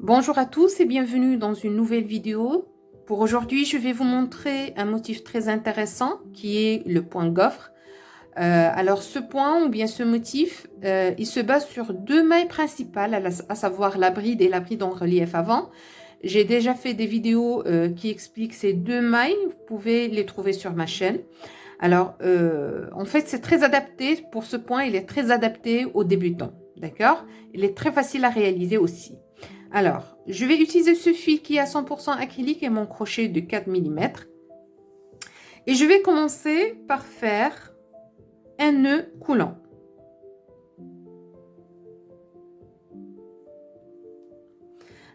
Bonjour à tous et bienvenue dans une nouvelle vidéo. Pour aujourd'hui, je vais vous montrer un motif très intéressant qui est le point gaufre. Alors ce point ou bien ce motif, il se base sur deux mailles principales, à savoir la bride et la bride en relief avant. J'ai déjà fait des vidéos qui expliquent ces deux mailles, vous pouvez les trouver sur ma chaîne. Alors en fait c'est très adapté, pour ce point il est très adapté aux débutants, d'accord? Il est très facile à réaliser aussi. Alors, je vais utiliser ce fil qui est à 100% acrylique et mon crochet de 4 mm. Et je vais commencer par faire un nœud coulant.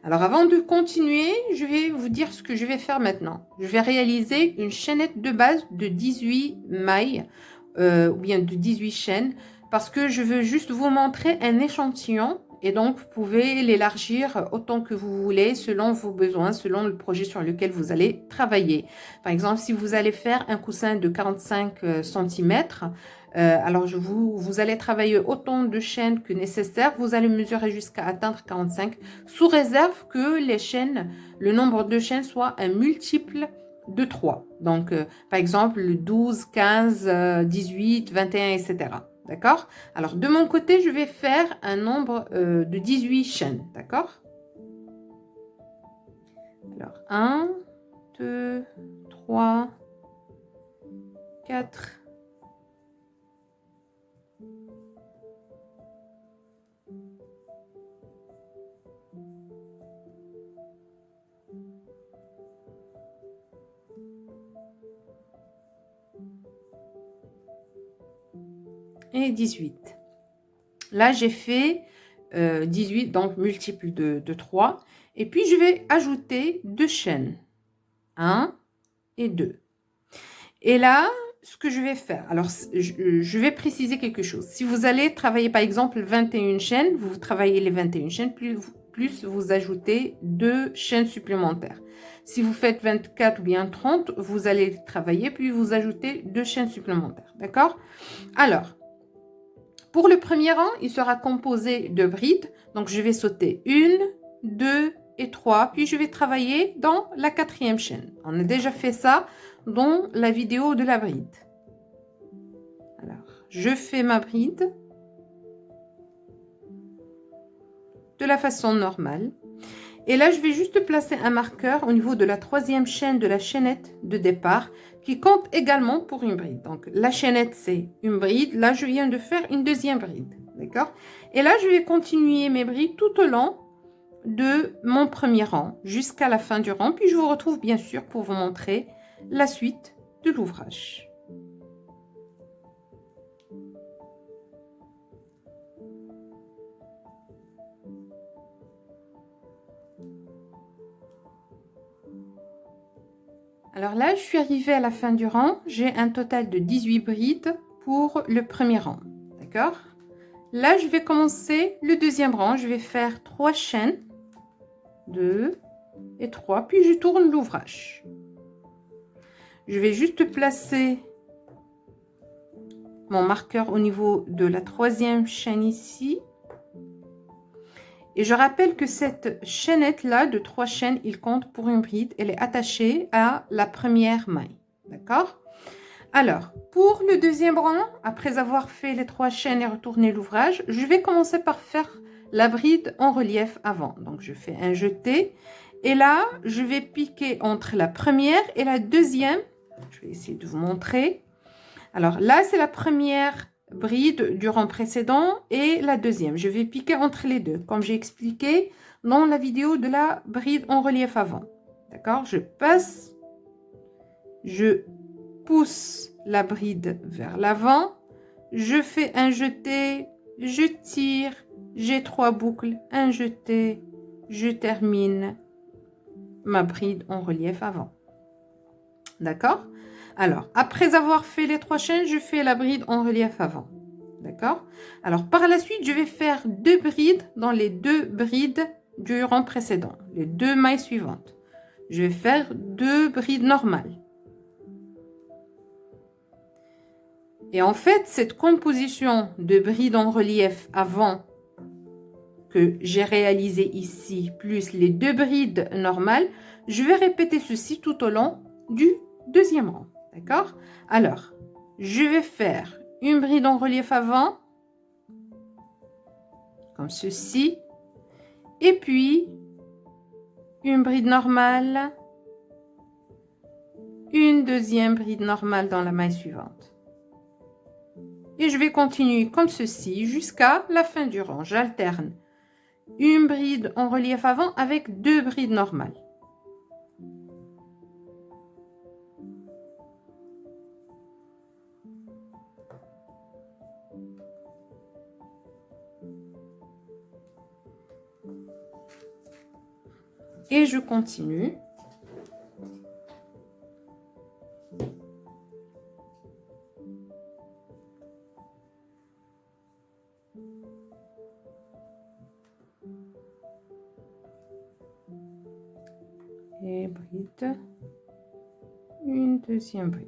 Alors, avant de continuer, je vais vous dire ce que je vais faire maintenant. Je vais réaliser une chaînette de base de 18 mailles, ou bien de 18 chaînes, parce que je veux juste vous montrer un échantillon. Et donc, vous pouvez l'élargir autant que vous voulez, selon vos besoins, selon le projet sur lequel vous allez travailler. Par exemple, si vous allez faire un coussin de 45 cm, alors vous allez travailler autant de chaînes que nécessaire. Vous allez mesurer jusqu'à atteindre 45, sous réserve que les chaînes, le nombre de chaînes soit un multiple de 3. Donc, par exemple, 12, 15, 18, 21, etc. D'accord? Alors, de mon côté, je vais faire un nombre de 18 chaînes. D'accord? Alors, 1, 2, 3, 4, et 18. Là, j'ai fait 18, donc multiple de 3. Et puis, je vais ajouter deux chaînes. 1 et 2. Et là, ce que je vais faire, alors je vais préciser quelque chose. Si vous allez travailler par exemple 21 chaînes, vous travaillez les 21 chaînes, plus vous ajoutez deux chaînes supplémentaires. Si vous faites 24 ou bien 30, vous allez travailler, puis vous ajoutez deux chaînes supplémentaires. D'accord? Alors, pour le premier rang, il sera composé de brides. Donc, je vais sauter 1, 2 et 3. Puis, je vais travailler dans la quatrième chaîne. On a déjà fait ça dans la vidéo de la bride. Alors, je fais ma bride de la façon normale. Et là, je vais juste placer un marqueur au niveau de la troisième chaîne de la chaînette de départ qui compte également pour une bride. Donc, la chaînette, c'est une bride. Là, je viens de faire une deuxième bride. D'accord? Et là, je vais continuer mes brides tout au long de mon premier rang jusqu'à la fin du rang. Puis, je vous retrouve bien sûr pour vous montrer la suite de l'ouvrage. Alors là, je suis arrivée à la fin du rang. J'ai un total de 18 brides pour le premier rang. D'accord? Là, je vais commencer le deuxième rang. Je vais faire 3 chaînes. 2 et 3. Puis, je tourne l'ouvrage. Je vais juste placer mon marqueur au niveau de la troisième chaîne ici. Et je rappelle que cette chaînette-là de 3 chaînes, il compte pour une bride. Elle est attachée à la première maille. D'accord? Alors, pour le deuxième rang, après avoir fait les 3 chaînes et retourné l'ouvrage, je vais commencer par faire la bride en relief avant. Donc, je fais un jeté. Et là, je vais piquer entre la première et la deuxième. Je vais essayer de vous montrer. Alors là, c'est la première bride du rang précédent et la deuxième. Je vais piquer entre les deux, comme j'ai expliqué dans la vidéo de la bride en relief avant. D'accord? Je passe, je pousse la bride vers l'avant, je fais un jeté, je tire, j'ai 3 boucles, un jeté, je termine ma bride en relief avant. D'accord? Alors, après avoir fait les 3 chaînes, je fais la bride en relief avant. D'accord? Alors, par la suite, je vais faire 2 brides dans les 2 brides du rang précédent, les 2 mailles suivantes. Je vais faire 2 brides normales. Et en fait, cette composition de brides en relief avant que j'ai réalisé ici, plus les 2 brides normales, je vais répéter ceci tout au long du deuxième rang. D'accord? Alors, je vais faire une bride en relief avant, comme ceci, et puis une bride normale, une deuxième bride normale dans la maille suivante. Et je vais continuer comme ceci jusqu'à la fin du rang. J'alterne une bride en relief avant avec 2 brides normales. Et je continue. Et bride, une deuxième bride.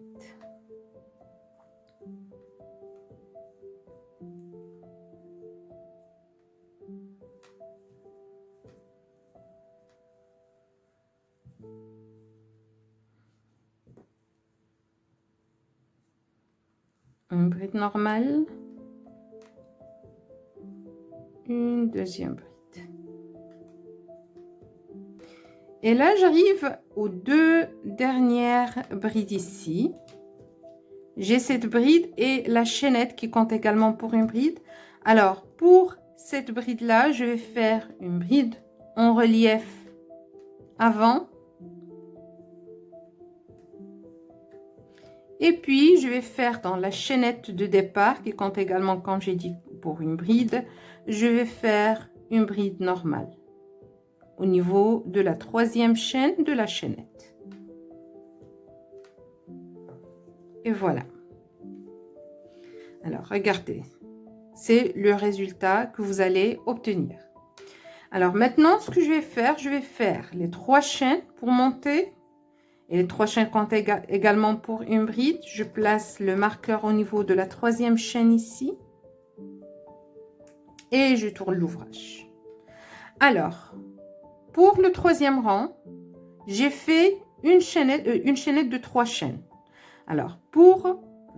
Une bride normale, une deuxième bride. Et là, j'arrive aux 2 dernières brides ici. J'ai cette bride et la chaînette qui compte également pour une bride. Alors, pour cette bride-là, je vais faire une bride en relief avant. Et puis, je vais faire dans la chaînette de départ, qui compte également, comme j'ai dit, pour une bride, je vais faire une bride normale au niveau de la 3e chaîne de la chaînette. Et voilà. Alors, regardez. C'est le résultat que vous allez obtenir. Alors, maintenant, ce que je vais faire les 3 chaînes pour monter. Et les 3 chaînes comptent également pour une bride. Je place le marqueur au niveau de la 3e chaîne ici. Et je tourne l'ouvrage. Alors, pour le 3e rang, j'ai fait une chaînette de 3 chaînes. Alors,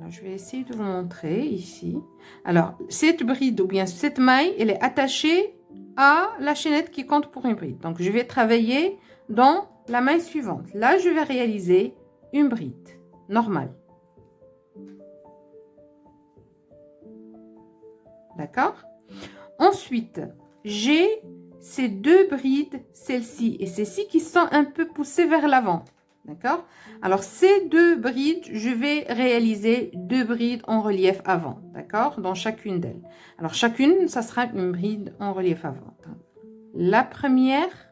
je vais essayer de vous montrer ici. Alors, cette bride ou bien cette maille, elle est attachée à la chaînette qui compte pour une bride. Donc, je vais travailler dans la maille suivante. Là, je vais réaliser une bride normale. D'accord? Ensuite, j'ai ces 2 brides, celle-ci et celle-ci, qui sont un peu poussées vers l'avant. D'accord? Alors, ces 2 brides, je vais réaliser 2 brides en relief avant. D'accord? Dans chacune d'elles. Alors, chacune, ça sera une bride en relief avant. La première,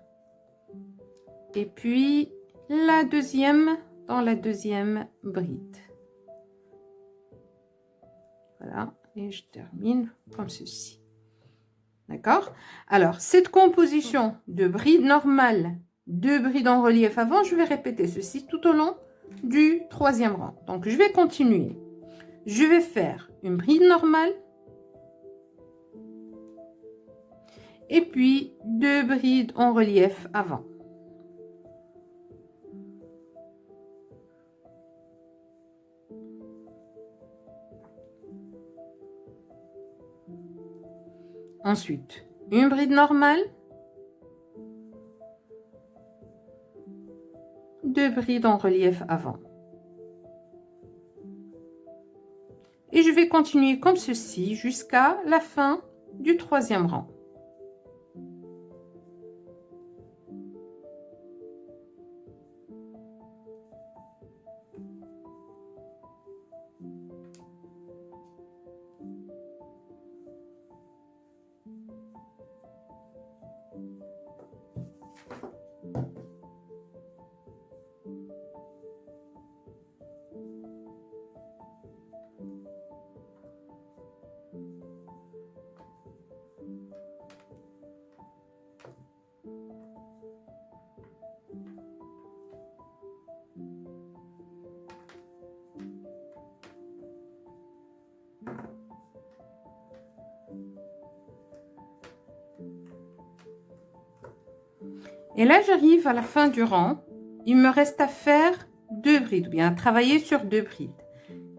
et puis la deuxième dans la 2e bride. Voilà. Et je termine comme ceci. D'accord? Alors, cette composition de bride normale, 2 brides en relief avant, je vais répéter ceci tout au long du 3e rang. Donc, je vais continuer. Je vais faire une bride normale. Et puis, 2 brides en relief avant. Ensuite, une bride normale. 2 brides en relief avant. Et je vais continuer comme ceci jusqu'à la fin du 3e rang. Et là, j'arrive à la fin du rang. Il me reste à faire 2 brides, ou bien à travailler sur 2 brides.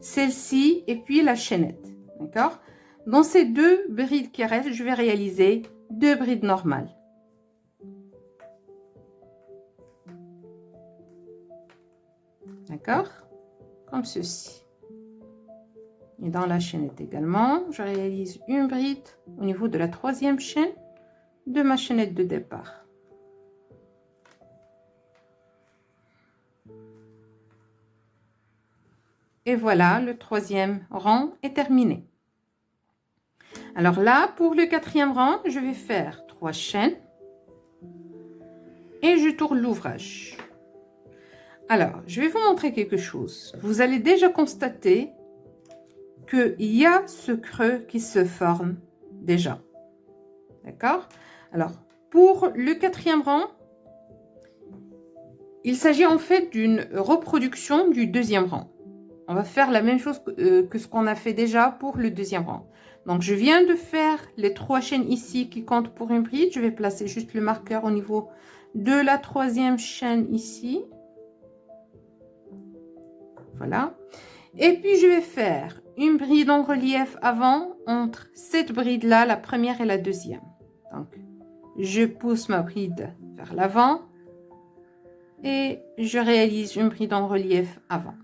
Celle-ci et puis la chaînette. D'accord? Dans ces 2 brides qui restent, je vais réaliser 2 brides normales. D'accord? Comme ceci. Et dans la chaînette également, je réalise une bride au niveau de la 3e chaîne de ma chaînette de départ. Et voilà, le 3e rang est terminé. Alors là, pour le 4e rang, je vais faire 3 chaînes et je tourne l'ouvrage. Alors, je vais vous montrer quelque chose. Vous allez déjà constater qu'il y a ce creux qui se forme déjà. D'accord? Alors, pour le 4e rang, il s'agit en fait d'une reproduction du 2e rang. On va faire la même chose que ce qu'on a fait déjà pour le 2e rang. Donc, je viens de faire les 3 chaînes ici qui comptent pour une bride. Je vais placer juste le marqueur au niveau de la 3e chaîne ici. Voilà. Et puis, je vais faire une bride en relief avant entre cette bride-là, la première et la 2e. Donc, je pousse ma bride vers l'avant et je réalise une bride en relief avant.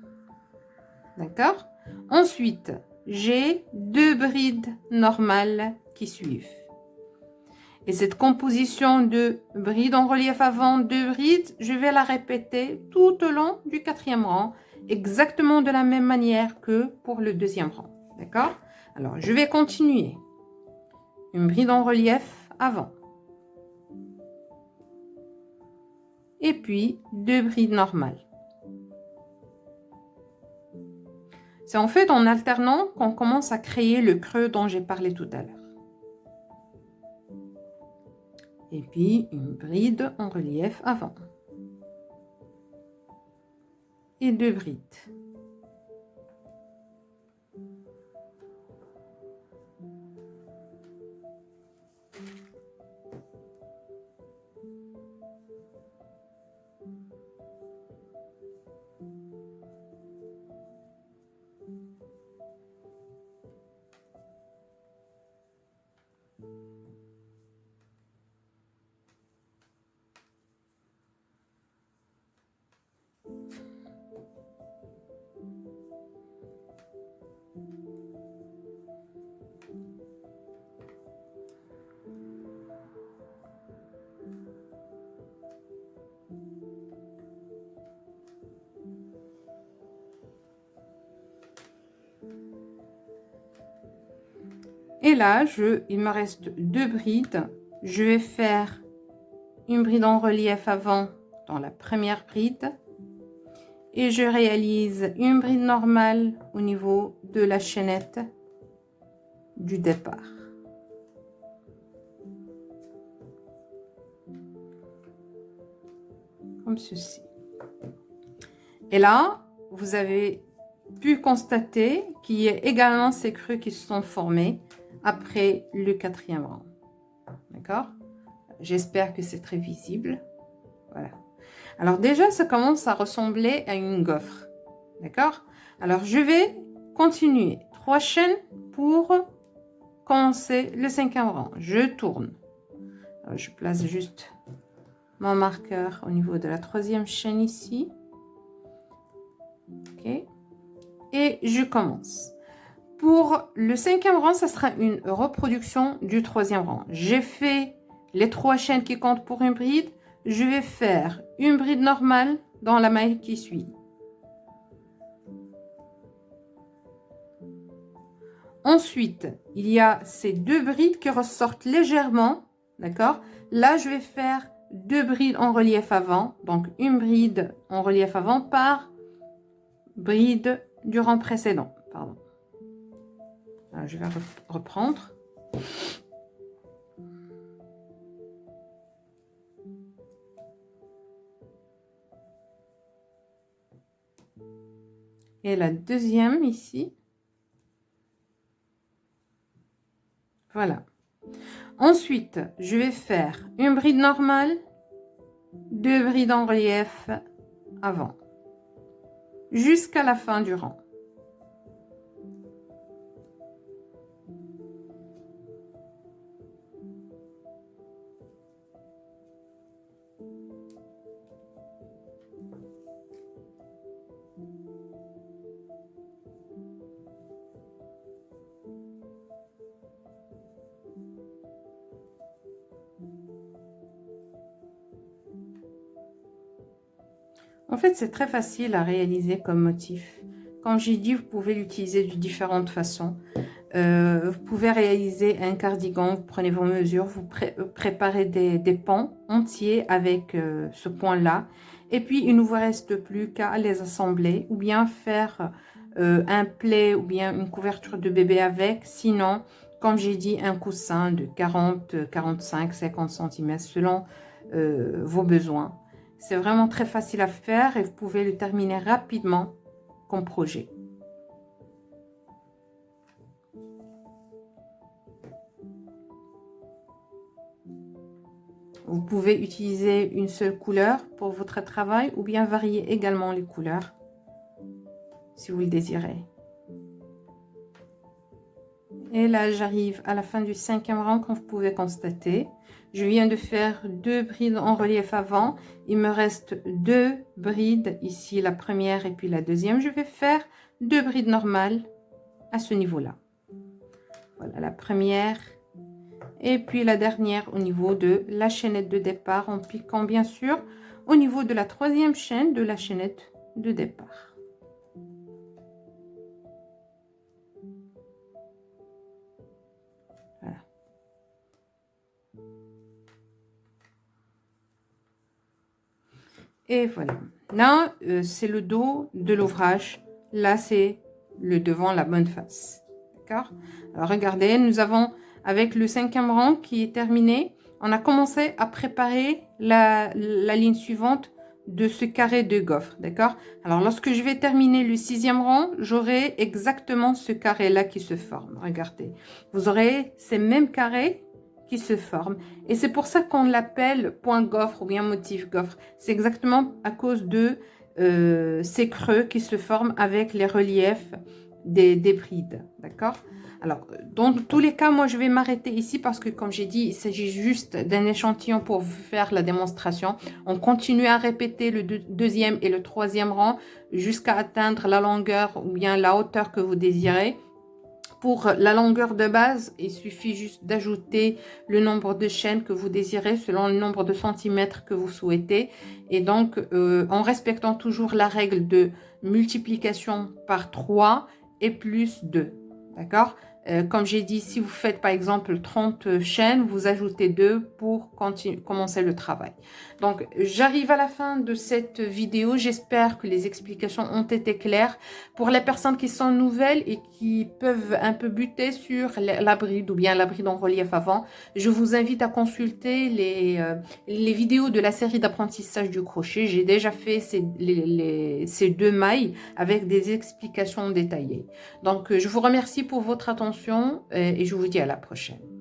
D'accord? Ensuite, j'ai 2 brides normales qui suivent. Et cette composition de brides en relief avant, 2 brides, je vais la répéter tout au long du 4e rang, exactement de la même manière que pour le 2e rang. D'accord? Alors, je vais continuer. Une bride en relief avant. Et puis, 2 brides normales. C'est en fait en alternant qu'on commence à créer le creux dont j'ai parlé tout à l'heure. Et puis, une bride en relief avant. Et 2 brides. Et là, il me reste 2 brides. Je vais faire une bride en relief avant dans la première bride. Et je réalise une bride normale au niveau de la chaînette du départ. Comme ceci. Et là, vous avez pu constater qu'il y a également ces creux qui se sont formés après le 4e rang. D'accord? J'espère que c'est très visible. Voilà. Alors déjà, ça commence à ressembler à une gaufre. D'accord? Alors, je vais continuer. 3 chaînes pour commencer le 5e rang. Je tourne. Alors, je place juste mon marqueur au niveau de la 3e chaîne ici. OK. Et je commence. Pour le 5e rang, ça sera une reproduction du 3e rang. J'ai fait les 3 chaînes qui comptent pour une bride. Je vais faire une bride normale dans la maille qui suit. Ensuite, il y a ces 2 brides qui ressortent légèrement. D'accord? Là, je vais faire 2 brides en relief avant. Donc, une bride en relief avant par bride du rang précédent. Pardon. Alors, je vais reprendre. Et la deuxième ici. Voilà. Ensuite, je vais faire une bride normale 2 brides en relief avant, jusqu'à la fin du rang. En fait, c'est très facile à réaliser comme motif. Comme j'ai dit, vous pouvez l'utiliser de différentes façons. Vous pouvez réaliser un cardigan, vous prenez vos mesures, vous préparez des pans entiers avec ce point-là. Et puis, il ne vous reste plus qu'à les assembler ou bien faire un plaid ou bien une couverture de bébé avec. Sinon, comme j'ai dit, un coussin de 40, 45, 50 cm selon vos besoins. C'est vraiment très facile à faire et vous pouvez le terminer rapidement comme projet. Vous pouvez utiliser une seule couleur pour votre travail ou bien varier également les couleurs si vous le désirez. Et là, j'arrive à la fin du 5e rang, comme vous pouvez constater. Je viens de faire 2 brides en relief avant. Il me reste 2 brides, ici la première et puis la deuxième. Je vais faire 2 brides normales à ce niveau-là. Voilà la première et puis la dernière au niveau de la chaînette de départ, en piquant bien sûr au niveau de la 3e chaîne de la chaînette de départ. Voilà. Et voilà. Là, c'est le dos de l'ouvrage. Là, c'est le devant, la bonne face. D'accord? Alors, regardez, nous avons, avec le 5e rang qui est terminé, on a commencé à préparer la ligne suivante de ce carré de gaufre. D'accord? Alors, lorsque je vais terminer le 6e rang, j'aurai exactement ce carré-là qui se forme. Regardez. Vous aurez ces mêmes carrés qui se forment. Et c'est pour ça qu'on l'appelle point gaufre ou bien motif gaufre. C'est exactement à cause de ces creux qui se forment avec les reliefs des brides. D'accord? Alors, dans tous les cas, moi, je vais m'arrêter ici parce que, comme j'ai dit, il s'agit juste d'un échantillon pour vous faire la démonstration. On continue à répéter le 2e et le 3e rang jusqu'à atteindre la longueur ou bien la hauteur que vous désirez. Pour la longueur de base, il suffit juste d'ajouter le nombre de chaînes que vous désirez selon le nombre de centimètres que vous souhaitez. Et donc, en respectant toujours la règle de multiplication par 3 et plus 2. D'accord? Comme j'ai dit, si vous faites par exemple 30 chaînes, vous ajoutez 2 pour commencer le travail. Donc, j'arrive à la fin de cette vidéo. J'espère que les explications ont été claires. Pour les personnes qui sont nouvelles et qui peuvent un peu buter sur la bride ou bien la bride en relief avant, je vous invite à consulter les vidéos de la série d'apprentissage du crochet. J'ai déjà fait ces 2 mailles avec des explications détaillées. Donc, je vous remercie pour votre attention et je vous dis à la prochaine.